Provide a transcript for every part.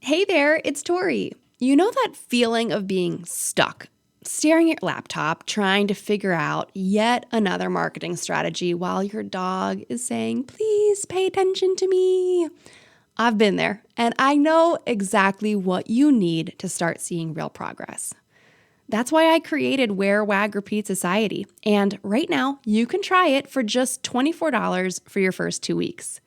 Hey there, it's Tori. You know that feeling of being stuck, staring at your laptop, trying to figure out yet another marketing strategy while your dog is saying, please pay attention to me? I've been there, and I know exactly what you need to start seeing real progress. That's why I created Wear, Wag, Repeat Society, and right now you can try it for just $24 for your first 2 weeks.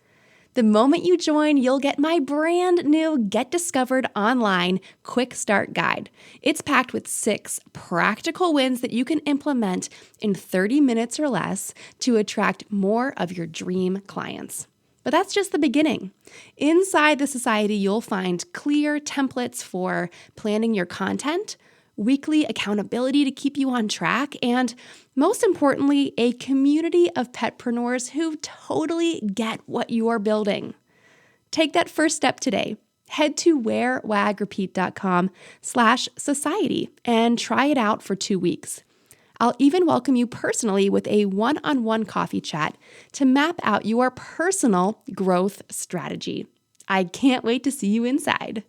The moment you join, you'll get my brand new Get Discovered Online Quick Start Guide. It's packed with 6 practical wins that you can implement in 30 minutes or less to attract more of your dream clients. But that's just the beginning. Inside the society, you'll find clear templates for planning your content, weekly accountability to keep you on track, and most importantly, a community of petpreneurs who totally get what you are building. Take that first step today. Head to wearwagrepeat.com/society and try it out for 2 weeks. I'll even welcome you personally with a one-on-one coffee chat to map out your personal growth strategy. I can't wait to see you inside.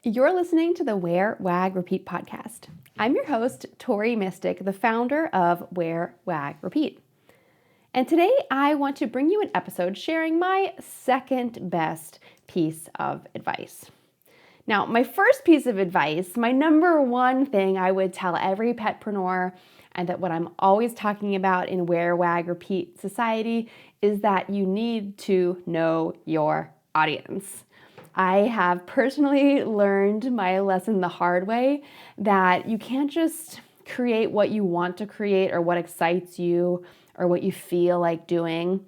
You're listening to the Wear, Wag, Repeat podcast. I'm your host, Tori Mystic, the founder of Wear, Wag, Repeat. And today I want to bring you an episode sharing my second best piece of advice. Now, my first piece of advice, my number one thing I would tell every petpreneur, and that what I'm always talking about in Wear, Wag, Repeat Society, is that you need to know your audience. I have personally learned my lesson the hard way that you can't just create what you want to create or what excites you or what you feel like doing.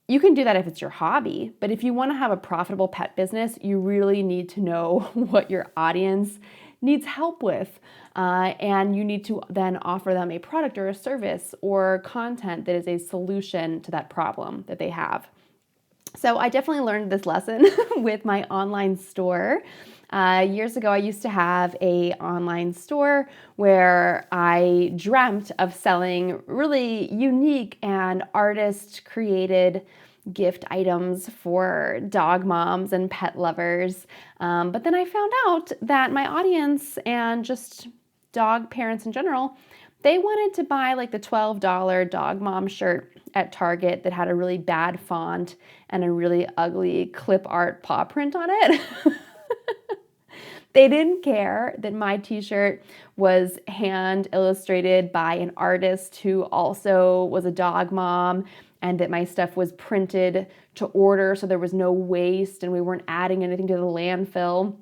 You can do that if it's your hobby, but if you want to have a profitable pet business, you really need to know what your audience needs help with. And you need to then offer them a product or a service or content that is a solution to that problem that they have. So I definitely learned this lesson with my online store. Years ago, I used to have an online store where I dreamt of selling really unique and artist-created gift items for dog moms and pet lovers. But then I found out that my audience and just dog parents in general, they wanted to buy like the $12 dog mom shirt at Target that had a really bad font and a really ugly clip art paw print on it. They didn't care that my t-shirt was hand illustrated by an artist who also was a dog mom, and that my stuff was printed to order so there was no waste and we weren't adding anything to the landfill.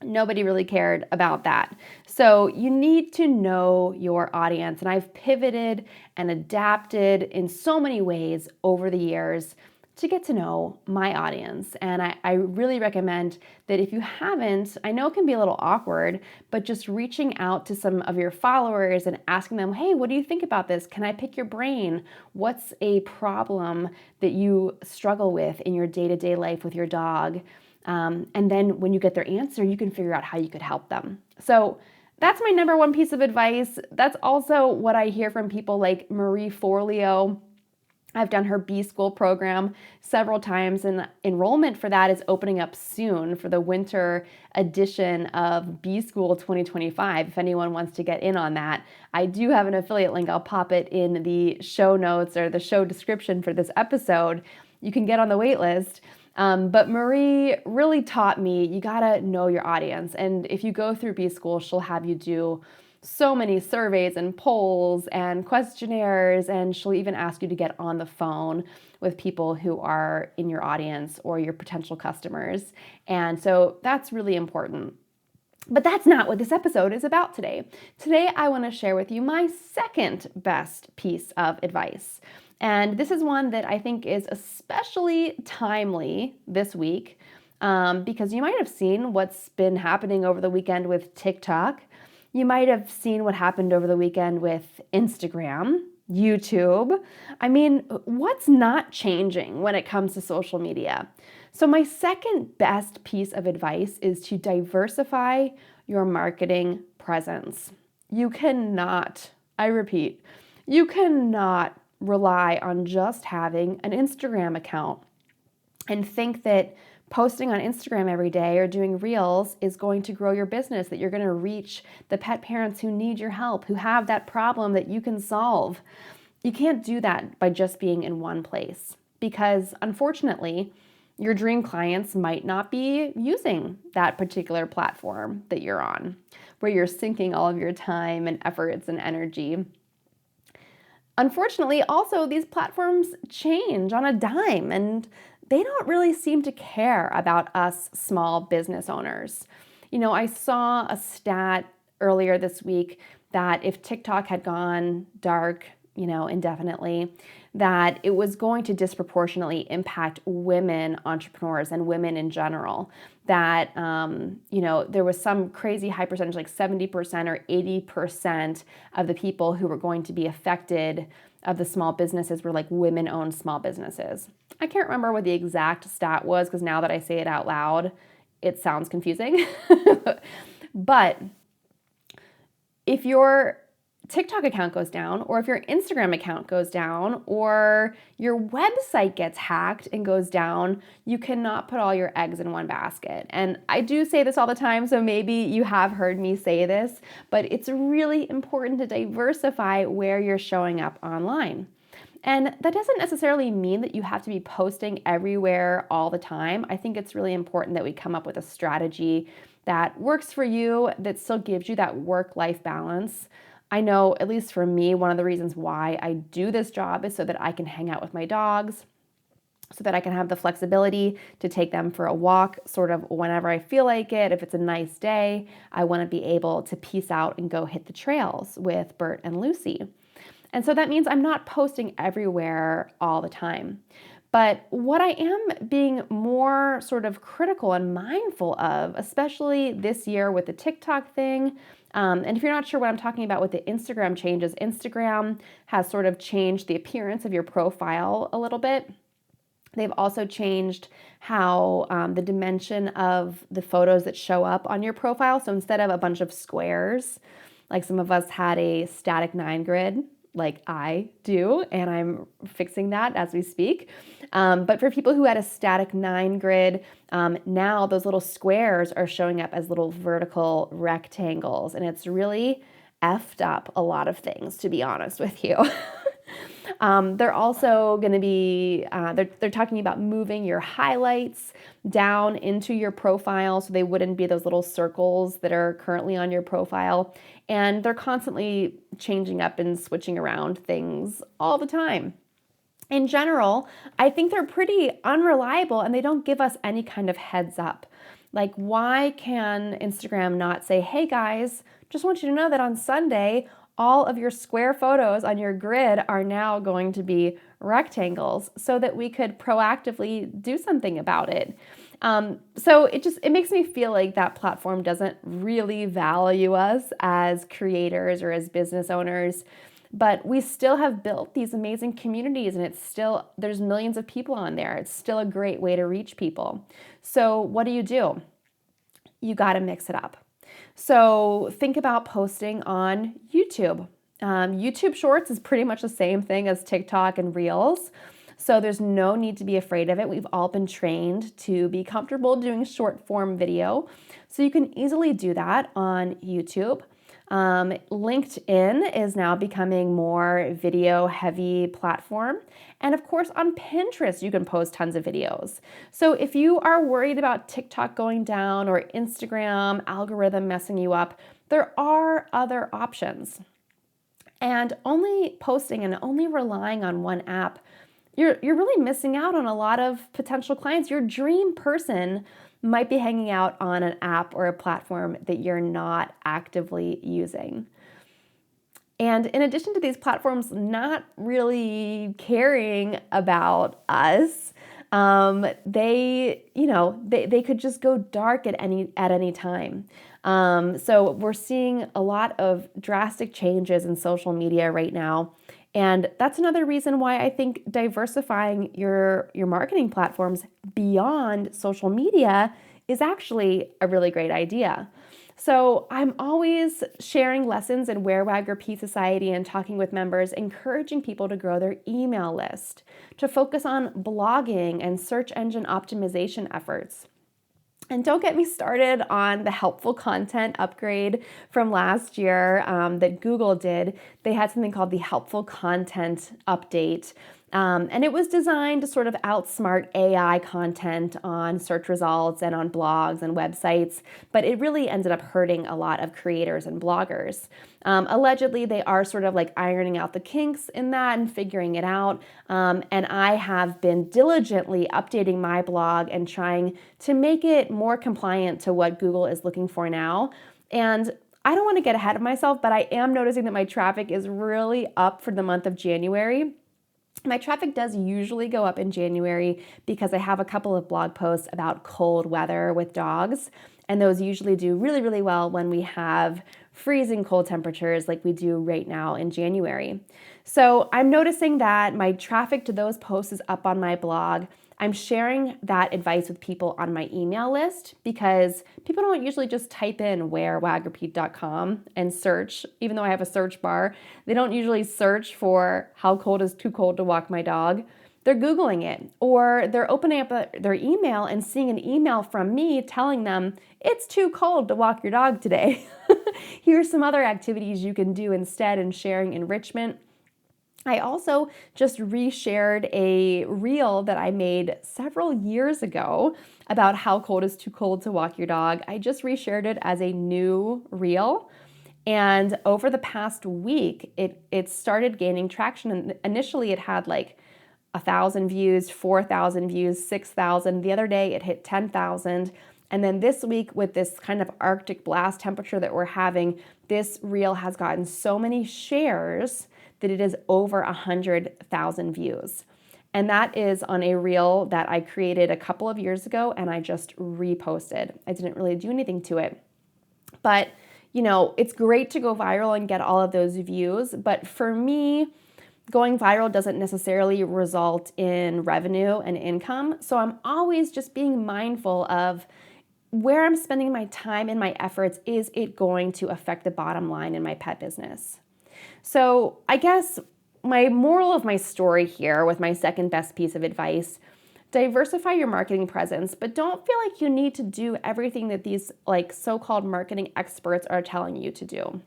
Nobody really cared about that. So you need to know your audience. And I've pivoted and adapted in so many ways over the years to get to know my audience. And I really recommend that if you haven't, I know it can be a little awkward, but just reaching out to some of your followers and asking them, hey, what do you think about this? Can I pick your brain? What's a problem that you struggle with in your day-to-day life with your dog? And then when you get their answer, you can figure out how you could help them. So that's my number one piece of advice. That's also what I hear from people like Marie Forleo. I've done her B-School program several times, and enrollment for that is opening up soon for the winter edition of B-School 2025. If anyone wants to get in on that, I do have an affiliate link. I'll pop it in the show notes or the show description for this episode. You can get on the wait list. But Marie really taught me you gotta know your audience. And if you go through B-School, she'll have you do so many surveys and polls and questionnaires, and she'll even ask you to get on the phone with people who are in your audience or your potential customers. And so that's really important. But that's not what this episode is about today. Today, I want to share with you my second best piece of advice. And this is one that I think is especially timely this week because you might have seen what's been happening over the weekend with TikTok. You might have seen what happened over the weekend with Instagram, YouTube. I mean, what's not changing when it comes to social media? So my second best piece of advice is to diversify your marketing presence. You cannot, I repeat, you cannot rely on just having an Instagram account and think that posting on Instagram every day or doing reels is going to grow your business, that you're going to reach the pet parents who need your help, who have that problem that you can solve. You can't do that by just being in one place, because unfortunately, your dream clients might not be using that particular platform that you're on, where you're sinking all of your time and efforts and energy. Unfortunately, also, these platforms change on a dime, and they don't really seem to care about us small business owners. I saw a stat earlier this week that if TikTok had gone dark, indefinitely, that it was going to disproportionately impact women entrepreneurs and women in general. That, there was some crazy high percentage, like 70% or 80% of the people who were going to be affected of the small businesses were like women-owned small businesses. I can't remember what the exact stat was, because now that I say it out loud, it sounds confusing. But if your TikTok account goes down, or if your Instagram account goes down, or your website gets hacked and goes down, you cannot put all your eggs in one basket. And I do say this all the time, so maybe you have heard me say this, but it's really important to diversify where you're showing up online. And that doesn't necessarily mean that you have to be posting everywhere all the time. I think it's really important that we come up with a strategy that works for you, that still gives you that work-life balance. I know, at least for me, one of the reasons why I do this job is so that I can hang out with my dogs, so that I can have the flexibility to take them for a walk sort of whenever I feel like it. If it's a nice day, I want to be able to peace out and go hit the trails with Bert and Lucy. And so that means I'm not posting everywhere all the time. But what I am being more sort of critical and mindful of, especially this year with the TikTok thing, and if you're not sure what I'm talking about with the Instagram changes, Instagram has sort of changed the appearance of your profile a little bit. They've also changed how the dimension of the photos that show up on your profile. So instead of a bunch of squares, like some of us had a static 9 grid, like I do, and I'm fixing that as we speak. But for people who had a static 9 grid, now those little squares are showing up as little vertical rectangles, and it's really effed up a lot of things, to be honest with you. They're also going to be, they're talking about moving your highlights down into your profile so they wouldn't be those little circles that are currently on your profile. And they're constantly changing up and switching around things all the time. In general, I think they're pretty unreliable and they don't give us any kind of heads up. Like, why can Instagram not say, hey guys, just want you to know that on Sunday, all of your square photos on your grid are now going to be rectangles, so that we could proactively do something about it. So it makes me feel like that platform doesn't really value us as creators or as business owners, but we still have built these amazing communities, and there's millions of people on there. It's still a great way to reach people. So what do? You got to mix it up. So think about posting on YouTube. YouTube Shorts is pretty much the same thing as TikTok and Reels. So there's no need to be afraid of it. We've all been trained to be comfortable doing short form video. So you can easily do that on YouTube. LinkedIn is now becoming more video heavy platform. And of course, on Pinterest, you can post tons of videos. So if you are worried about TikTok going down or Instagram algorithm messing you up, there are other options. And only posting and only relying on one app, you're really missing out on a lot of potential clients. Your dream person might be hanging out on an app or a platform that you're not actively using. And in addition to these platforms not really caring about us, they could just go dark at any time. So we're seeing a lot of drastic changes in social media right now. And that's another reason why I think diversifying your marketing platforms beyond social media is actually a really great idea. So I'm always sharing lessons in Wear, Wag, Repeat Society and talking with members, encouraging people to grow their email list, to focus on blogging and search engine optimization efforts. And don't get me started on the helpful content upgrade from last year that Google did. They had something called the helpful content update. And it was designed to sort of outsmart AI content on search results and on blogs and websites, but it really ended up hurting a lot of creators and bloggers. Allegedly, they are sort of like ironing out the kinks in that and figuring it out. And I have been diligently updating my blog and trying to make it more compliant to what Google is looking for now. And I don't want to get ahead of myself, but I am noticing that my traffic is really up for the month of January. My traffic does usually go up in January because I have a couple of blog posts about cold weather with dogs, and those usually do really, really well when we have freezing cold temperatures like we do right now in January. So I'm noticing that my traffic to those posts is up on my blog. I'm sharing that advice with people on my email list because people don't usually just type in wearwagrepeat.com and search, even though I have a search bar. They don't usually search for how cold is too cold to walk my dog. They're Googling it, or they're opening up their email and seeing an email from me telling them it's too cold to walk your dog today. Here's some other activities you can do instead and sharing enrichment. I also just reshared a reel that I made several years ago about how cold is too cold to walk your dog. I just reshared it as a new reel. And over the past week, it started gaining traction. And initially it had like 1,000 views, 4,000 views, 6,000. The other day it hit 10,000. And then this week, with this kind of Arctic blast temperature that we're having, this reel has gotten so many shares that it is over 100,000 views. And that is on a reel that I created a couple of years ago and I just reposted. I didn't really do anything to it. But, you know, it's great to go viral and get all of those views. But for me, going viral doesn't necessarily result in revenue and income. So I'm always just being mindful of where I'm spending my time and my efforts. Is it going to affect the bottom line in my pet business? So I guess my moral of my story here with my second best piece of advice, diversify your marketing presence, but don't feel like you need to do everything that these like so-called marketing experts are telling you to do.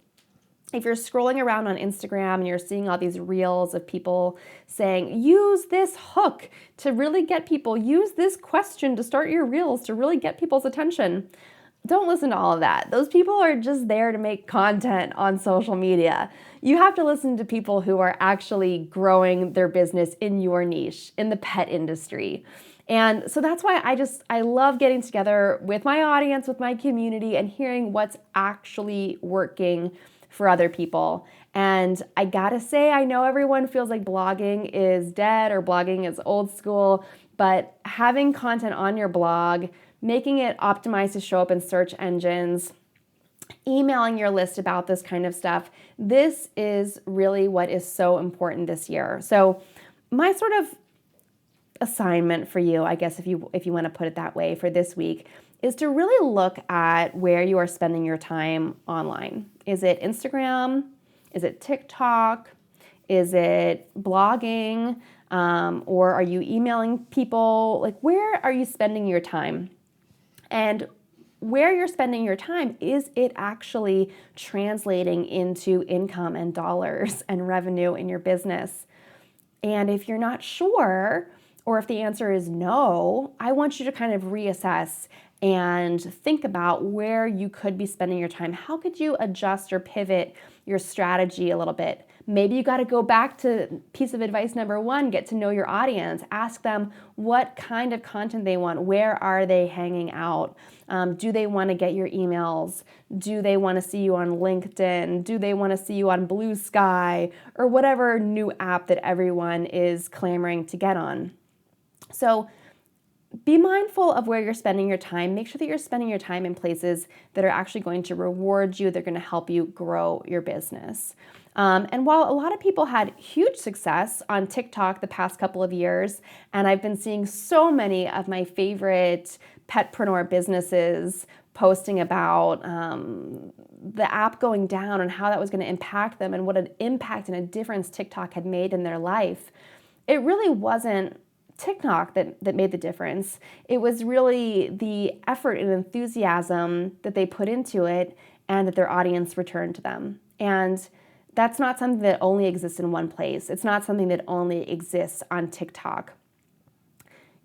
If you're scrolling around on Instagram and you're seeing all these reels of people saying, use this hook to really get people, use this question to start your reels to really get people's attention. Don't listen to all of that. Those people are just there to make content on social media. You have to listen to people who are actually growing their business in your niche, in the pet industry. And so that's why I love getting together with my audience, with my community, and hearing what's actually working for other people. And I gotta say, I know everyone feels like blogging is dead or blogging is old school, but having content on your blog, making it optimized to show up in search engines, emailing your list about this kind of stuff, this is really what is so important this year. So my sort of assignment for you, I guess if you want to put it that way, for this week is to really look at where you are spending your time online. Is it Instagram? Is it TikTok? Is it blogging? Or are you emailing people? Like, where are you spending your time? And where you're spending your time, is it actually translating into income and dollars and revenue in your business? And if you're not sure, or if the answer is no, I want you to kind of reassess and think about where you could be spending your time. How could you adjust or pivot your strategy a little bit? Maybe you got to go back to piece of advice number one, get to know your audience. Ask them what kind of content they want. Where are they hanging out? Do they want to get your emails? Do they want to see you on LinkedIn? Do they want to see you on Blue Sky or whatever new app that everyone is clamoring to get on? So be mindful of where you're spending your time. Make sure that you're spending your time in places that are actually going to reward you. They're going to help you grow your business. And while a lot of people had huge success on TikTok the past couple of years, and I've been seeing so many of my favorite petpreneur businesses posting about the app going down and how that was going to impact them and what an impact and a difference TikTok had made in their life. It really wasn't TikTok that made the difference. It was really the effort and enthusiasm that they put into it and that their audience returned to them. And that's not something that only exists in one place. It's not something that only exists on TikTok.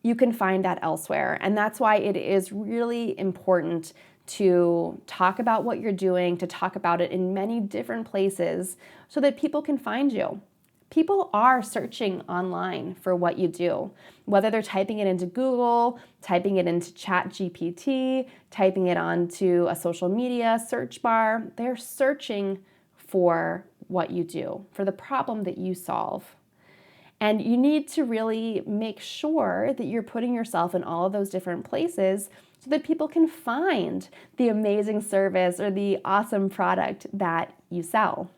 You can find that elsewhere. And that's why it is really important to talk about what you're doing, to talk about it in many different places so that people can find you. People are searching online for what you do, whether they're typing it into Google, typing it into ChatGPT, typing it onto a social media search bar. They're searching for what you do, for the problem that you solve. And you need to really make sure that you're putting yourself in all of those different places so that people can find the amazing service or the awesome product that you sell.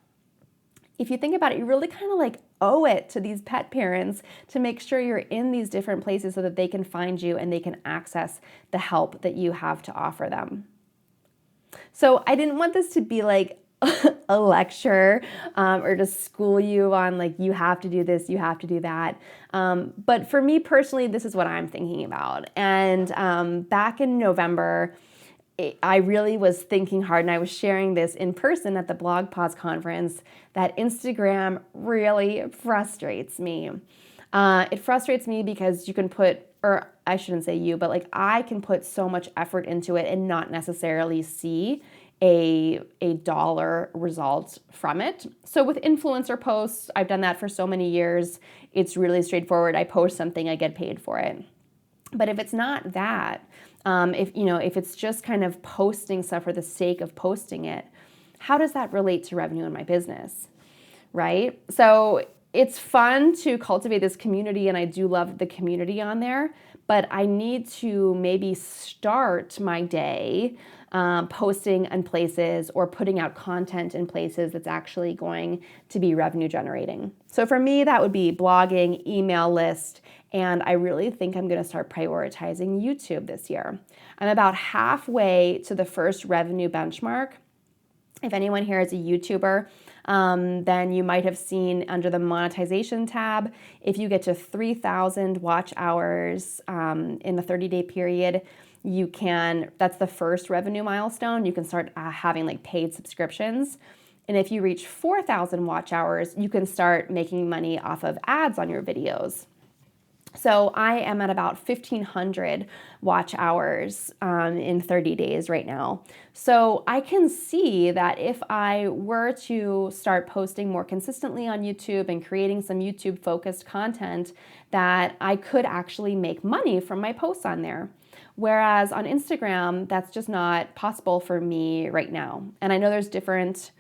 If you think about it, you really kind of like owe it to these pet parents to make sure you're in these different places so that they can find you and they can access the help that you have to offer them. So I didn't want this to be like a lecture or to school you on like, you have to do this, you have to do that. But for me personally, this is what I'm thinking about. And back in November, I really was thinking hard, and I was sharing this in person at the Blog Pause conference, that Instagram really frustrates me. It frustrates me because you can put, or I shouldn't say you, but like I can put so much effort into it and not necessarily see a dollar result from it. So with influencer posts, I've done that for so many years. It's really straightforward. I post something, I get paid for it. But if it's not that, if it's just kind of posting stuff for the sake of posting it, how does that relate to revenue in my business, right? So it's fun to cultivate this community, and I do love the community on there, but I need to maybe start my day posting in places or putting out content in places that's actually going to be revenue generating. So for me, that would be blogging, email list, and I really think I'm going to start prioritizing YouTube this year. I'm about halfway to the first revenue benchmark. If anyone here is a YouTuber, then you might have seen under the monetization tab, if you get to 3,000 watch hours in the 30-day period, that's the first revenue milestone. You can start having like paid subscriptions. And if you reach 4,000 watch hours, you can start making money off of ads on your videos. So I am at about 1,500 watch hours in 30 days right now. So I can see that if I were to start posting more consistently on YouTube and creating some YouTube focused content, that I could actually make money from my posts on there. Whereas on Instagram, that's just not possible for me right now. And I know there's different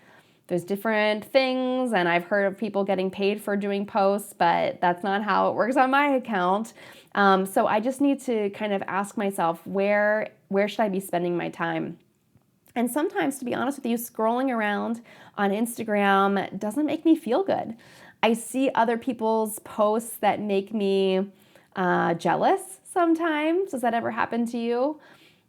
things, and I've heard of people getting paid for doing posts, but that's not how it works on my account. So I just need to kind of ask myself, where should I be spending my time? And sometimes, to be honest with you, scrolling around on Instagram doesn't make me feel good. I see other people's posts that make me jealous sometimes. Does that ever happen to you?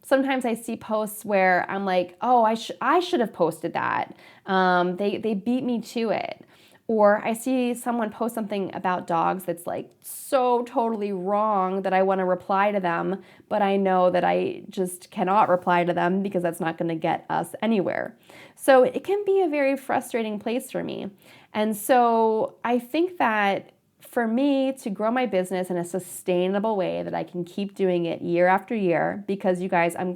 Sometimes I see posts where I'm like, oh, I should have posted that. They beat me to it. Or I see someone post something about dogs that's like so totally wrong that I want to reply to them, but I know that I just cannot reply to them because that's not going to get us anywhere. So it can be a very frustrating place for me. And so I think that for me to grow my business in a sustainable way that I can keep doing it year after year, because you guys, I'm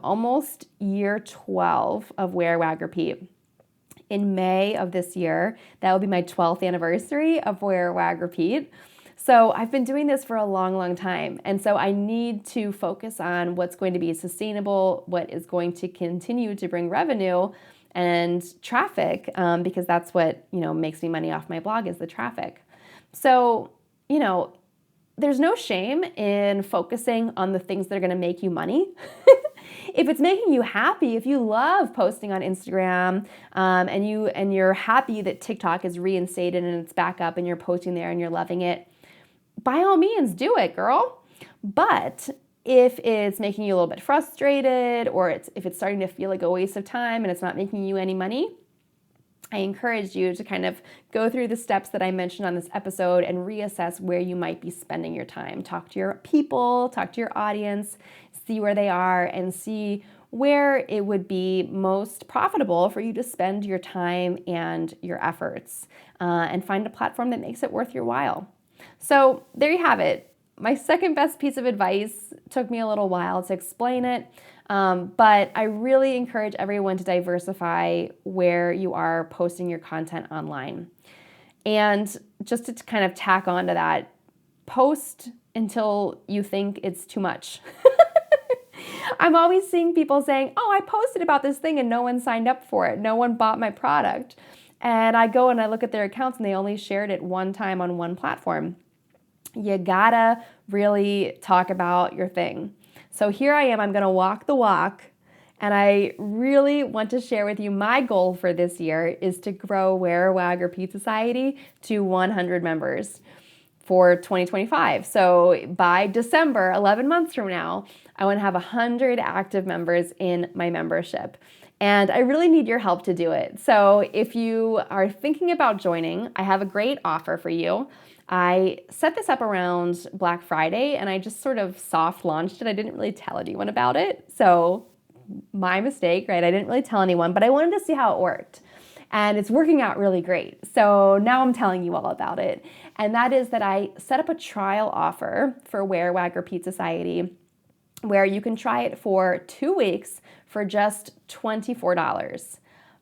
almost year 12 of Wear, Wag, Repeat. In May of this year, that will be my 12th anniversary of Wear, Wag, Repeat. So I've been doing this for a long, long time. And so I need to focus on what's going to be sustainable, what is going to continue to bring revenue and traffic, because that's what, makes me money off my blog is the traffic. So, there's no shame in focusing on the things that are going to make you money. If it's making you happy, if you love posting on Instagram, and you're happy that TikTok is reinstated and it's back up and you're posting there and you're loving it, by all means do it, girl. But If it's making you a little bit frustrated, or if it's starting to feel like a waste of time and it's not making you any money, I encourage you to kind of go through the steps that I mentioned on this episode and reassess where you might be spending your time. Talk to your people, talk to your audience, see where they are, and see where it would be most profitable for you to spend your time and your efforts, and find a platform that makes it worth your while. So there you have it. My second best piece of advice took me a little while to explain it. But I really encourage everyone to diversify where you are posting your content online. And just to kind of tack on to that, post until you think it's too much. I'm always seeing people saying, oh, I posted about this thing and no one signed up for it. No one bought my product. And I go and I look at their accounts and they only shared it one time on one platform. You gotta really talk about your thing. So here I am, I'm gonna walk the walk, and I really want to share with you my goal for this year is to grow Wear, Wag, Repeat Society to 100 members for 2025. So by December, 11 months from now, I want to have 100 active members in my membership. And I really need your help to do it. So if you are thinking about joining, I have a great offer for you. I set this up around Black Friday and I just sort of soft launched it. I didn't really tell anyone about it. So my mistake, right? I didn't really tell anyone, but I wanted to see how it worked. And it's working out really great. So now I'm telling you all about it. And that is that I set up a trial offer for Wear, Wag, Repeat Society, where you can try it for 2 weeks for just $24.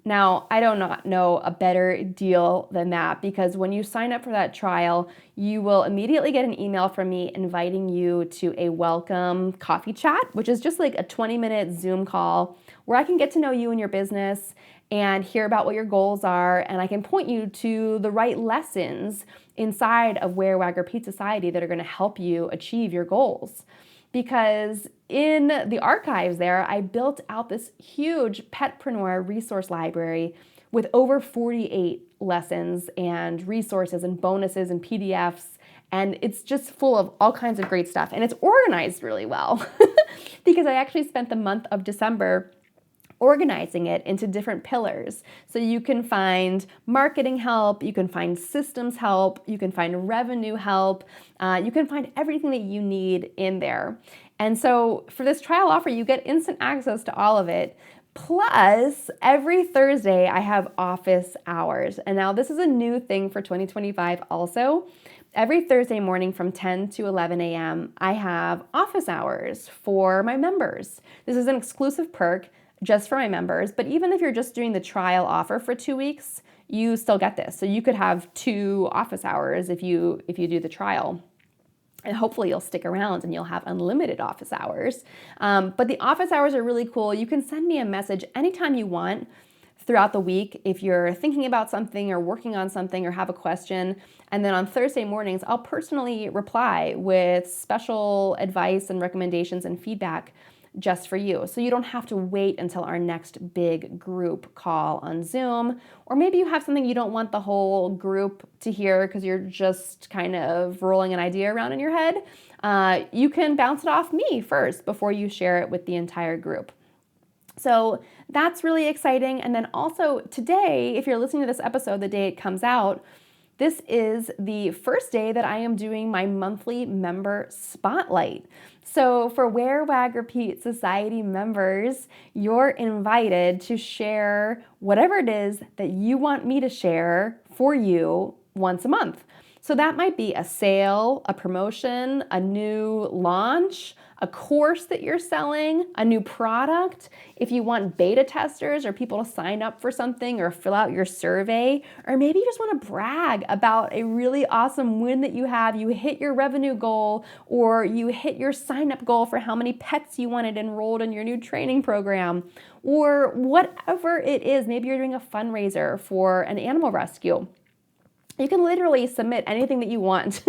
Now, I do not know a better deal than that, because when you sign up for that trial, you will immediately get an email from me inviting you to a welcome coffee chat, which is just like a 20-minute Zoom call where I can get to know you and your business and hear about what your goals are, and I can point you to the right lessons inside of Wear, Wag, Repeat Society that are going to help you achieve your goals. Because in the archives there, I built out this huge Petpreneur resource library with over 48 lessons and resources and bonuses and PDFs, and it's just full of all kinds of great stuff. And it's organized really well because I actually spent the month of December organizing it into different pillars. So you can find marketing help, you can find systems help, you can find revenue help, you can find everything that you need in there. And so for this trial offer, you get instant access to all of it. Plus, every Thursday, I have office hours. And now this is a new thing for 2025 also. Every Thursday morning from 10 to 11 a.m., I have office hours for my members. This is an exclusive perk just for my members, but even if you're just doing the trial offer for 2 weeks, you still get this. So you could have 2 office hours if you do the trial. And hopefully you'll stick around and you'll have unlimited office hours. But the office hours are really cool. You can send me a message anytime you want throughout the week if you're thinking about something or working on something or have a question. And then on Thursday mornings, I'll personally reply with special advice and recommendations and feedback just for you. So you don't have to wait until our next big group call on Zoom, or maybe you have something you don't want the whole group to hear because you're just kind of rolling an idea around in your head. You can bounce it off me first before you share it with the entire group. So that's really exciting. And then also today, if you're listening to this episode the day it comes out, this is the first day that I am doing my monthly member spotlight. So for Wear, Wag, Repeat Society members, you're invited to share whatever it is that you want me to share for you once a month. So that might be a sale, a promotion, a new launch, a course that you're selling, a new product. If you want beta testers or people to sign up for something or fill out your survey, or maybe you just want to brag about a really awesome win that you have, you hit your revenue goal or you hit your sign up goal for how many pets you wanted enrolled in your new training program, or whatever it is. Maybe you're doing a fundraiser for an animal rescue. You can literally submit anything that you want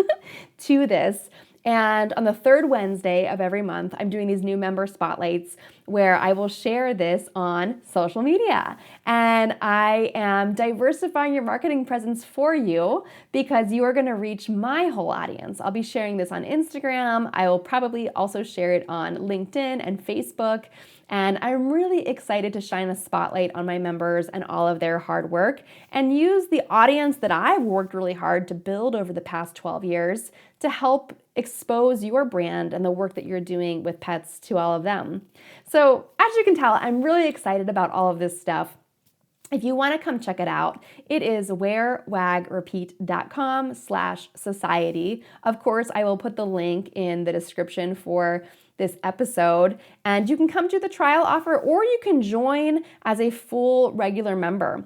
to this, And on the third Wednesday of every month, I'm doing these new member spotlights where I will share this on social media. And I am diversifying your marketing presence for you because you are going to reach my whole audience. I'll be sharing this on Instagram. I will probably also share it on LinkedIn and Facebook. And I'm really excited to shine a spotlight on my members and all of their hard work and use the audience that I've worked really hard to build over the past 12 years to help expose your brand and the work that you're doing with pets to all of them. So as you can tell, I'm really excited about all of this stuff. If you want to come check it out, it is wearwagrepeat.com/society. Of course, I will put the link in the description for this episode, and you can come to the trial offer or you can join as a full regular member.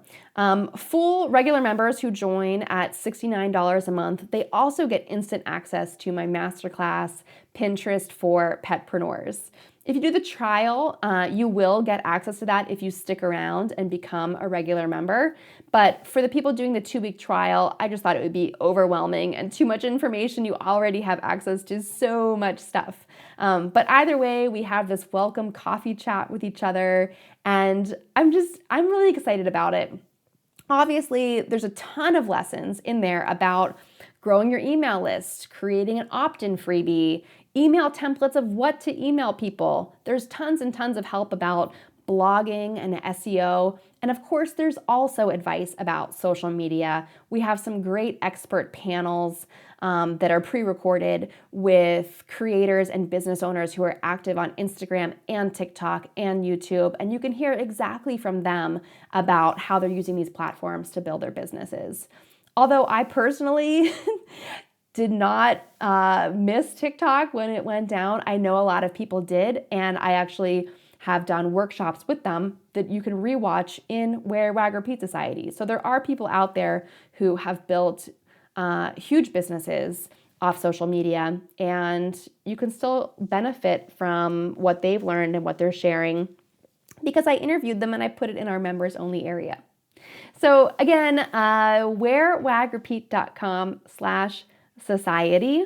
Full regular members who join at $69 a month, they also get instant access to my masterclass, Pinterest for Petpreneurs. If you do the trial, you will get access to that if you stick around and become a regular member. But for the people doing the 2-week trial, I just thought it would be overwhelming and too much information. You already have access to so much stuff. But either way, we have this welcome coffee chat with each other, and I'm really excited about it. Obviously, there's a ton of lessons in there about growing your email list, creating an opt-in freebie, email templates of what to email people. There's tons and tons of help about blogging and SEO. And of course, there's also advice about social media. We have some great expert panels that are pre-recorded with creators and business owners who are active on Instagram and TikTok and YouTube. And you can hear exactly from them about how they're using these platforms to build their businesses. Although I personally did not miss TikTok when it went down, I know a lot of people did, and I actually have done workshops with them that you can rewatch in Wear, Wag, Repeat Society. So there are people out there who have built huge businesses off social media, and you can still benefit from what they've learned and what they're sharing because I interviewed them and I put it in our members only area. So again, wearwagrepeat.com/society.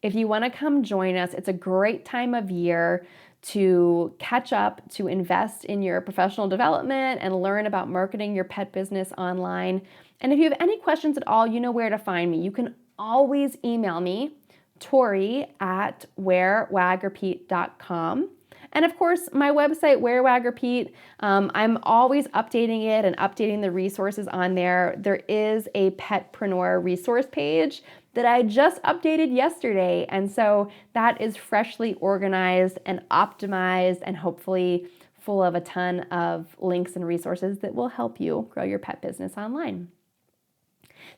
If you want to come join us, it's a great time of year to catch up, to invest in your professional development and learn about marketing your pet business online. And if you have any questions at all, you know where to find me. You can always email me, Tori@wearwagrepeat.com. And of course, my website, Wear, Wag, Repeat, I'm always updating it and updating the resources on there. There is a Petpreneur resource page that I just updated yesterday. And so that is freshly organized and optimized and hopefully full of a ton of links and resources that will help you grow your pet business online.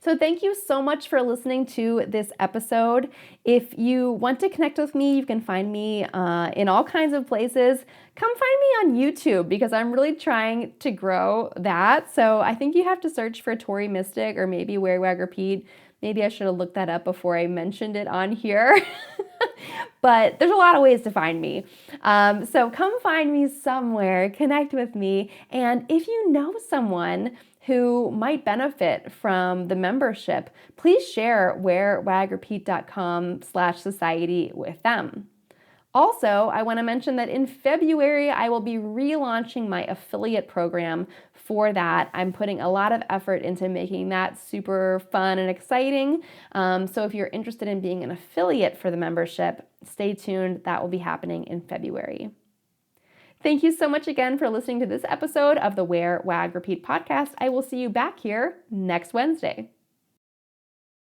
So thank you so much for listening to this episode. If you want to connect with me, you can find me in all kinds of places. Come find me on YouTube because I'm really trying to grow that. So I think you have to search for Tori Mystic or maybe Wear, Wag, Repeat. Maybe I should have looked that up before I mentioned it on here. But there's a lot of ways to find me. So come find me somewhere, connect with me. And if you know someone who might benefit from the membership, please share wearwagrepeat.com/society with them. Also, I want to mention that in February, I will be relaunching my affiliate program for that. I'm putting a lot of effort into making that super fun and exciting. So if you're interested in being an affiliate for the membership, stay tuned. That will be happening in February. Thank you so much again for listening to this episode of the Wear, Wag, Repeat podcast. I will see you back here next Wednesday.